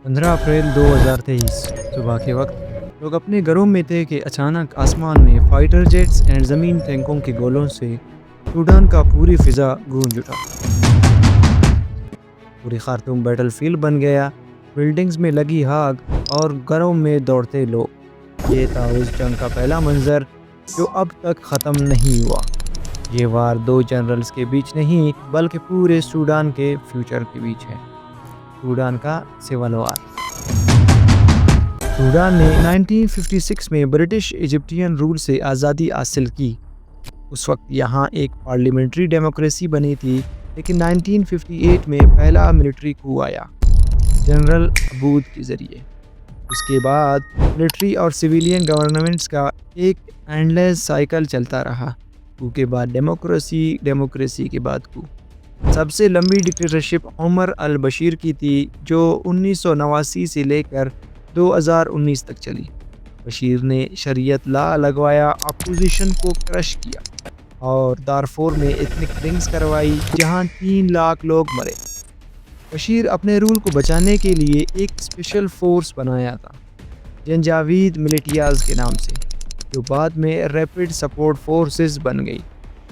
15 अप्रैल 2023 सुबह के वक्त लोग अपने घरों में थे कि अचानक आसमान में फाइटर जेट्स एंड ज़मीन टैंकों के गोलों से सूडान का पूरी फ़िज़ा गूंज उठा। पूरी खार्तूम बैटलफील्ड बन गया, बिल्डिंग्स में लगी आग और घरों में दौड़ते लोग। ये था उस जंग का पहला मंजर जो अब तक ख़त्म नहीं हुआ। ये वार दो जनरल्स के बीच नहीं बल्कि पूरे सूडान के फ्यूचर के बीच है। सूडान का सिविल वार। सूडान ने 1956 में ब्रिटिश इजिप्टियन रूल से आज़ादी हासिल की। उस वक्त यहाँ एक पार्लियामेंट्री डेमोक्रेसी बनी थी, लेकिन 1958 में पहला मिलिट्री कू आया जनरल अबूद के ज़रिए। उसके बाद मिलिट्री और सिविलियन गवर्नमेंट्स का एक एंडलेस साइकिल चलता रहा। कू के बाद डेमोक्रेसी के बाद कू। सबसे लंबी डिक्टेटरशिप उमर अल बशीर की थी, जो 1989 से लेकर 2019 तक चली। बशीर ने शरीयत ला लगवाया, अपोजिशन को क्रश किया और दारफोर में एथनिक क्लिंग्स करवाई, जहां 3 लाख लोग मरे। बशीर अपने रूल को बचाने के लिए एक स्पेशल फोर्स बनाया था, जंजावीद मिलिटियाज के नाम से, जो बाद में रैपिड सपोर्ट फोर्सेस बन गई।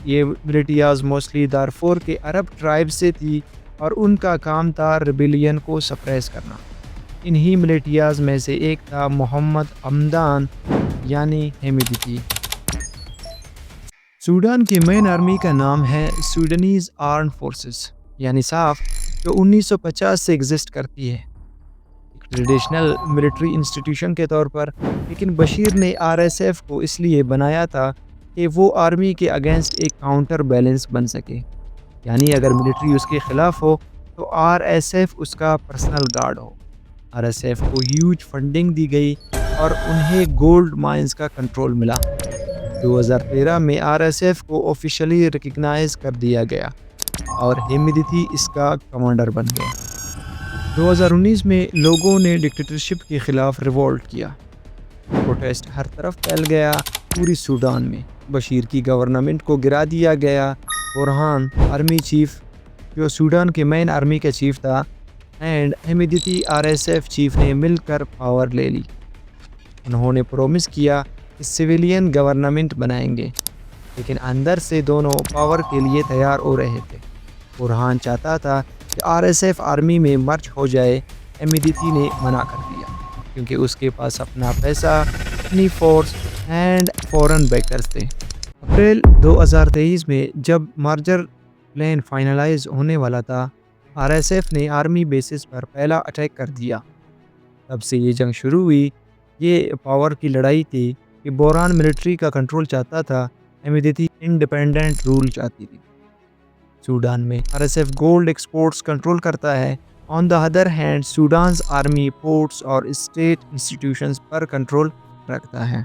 ये मिलिटियाज मोस्टली दारफोर के अरब ट्राइब से थी और उनका काम था रिबिलियन को सप्रेस करना। इन्हीं मिलिटियाज में से एक था मोहम्मद हमदान यानी हेमिदती। सूडान की मेन आर्मी का नाम है सूडानीज आर्म्ड फोर्सेस यानी साफ, जो 1950 से एग्जिस्ट करती है एक ट्रेडिशनल मिलिट्री इंस्टीट्यूशन के तौर पर। लेकिन बशीर ने आरएसएफ को इसलिए बनाया था कि वो आर्मी के अगेंस्ट एक काउंटर बैलेंस बन सके, यानी अगर मिलिट्री उसके खिलाफ हो तो आरएसएफ उसका पर्सनल गार्ड हो। आरएसएफ को ह्यूज फंडिंग दी गई और उन्हें गोल्ड माइंस का कंट्रोल मिला। 2013 में आरएसएफ को ऑफिशियली रिकग्नाइज कर दिया गया और हेमिदती इसका कमांडर बन गया। 2019 में लोगों ने डिक्टेटरशिप के खिलाफ रिवोल्ट किया। प्रोटेस्ट हर तरफ फैल गया, पूरी सूडान में। बशीर की गवर्नमेंट को गिरा दिया गया। बुरहान आर्मी चीफ, जो सूडान के मेन आर्मी का चीफ था, एंड हेमिदती आरएसएफ चीफ ने मिलकर पावर ले ली। उन्होंने प्रॉमिस किया कि सिविलियन गवर्नमेंट बनाएंगे, लेकिन अंदर से दोनों पावर के लिए तैयार हो रहे थे। बुरहान चाहता था कि आरएसएफ आर्मी में मर्ज हो जाए। हेमिदती ने मना कर दिया, क्योंकि उसके पास अपना पैसा, अपनी फोर्स एंड फॉरेन बैकर्स थे। अप्रैल 2023 में जब मर्जर प्लान फाइनलाइज होने वाला था, आरएसएफ ने आर्मी बेसिस पर पहला अटैक कर दिया। तब से ये जंग शुरू हुई। ये पावर की लड़ाई थी कि बुरहान मिलिट्री का कंट्रोल चाहता था, हेमिदती इंडिपेंडेंट रूल चाहती थी। सूडान में आरएसएफ गोल्ड एक्सपोर्ट्स कंट्रोल करता है। On the other hand Sudan's army ports और स्टेट इंस्टीट्यूशंस पर कंट्रोल रखता है।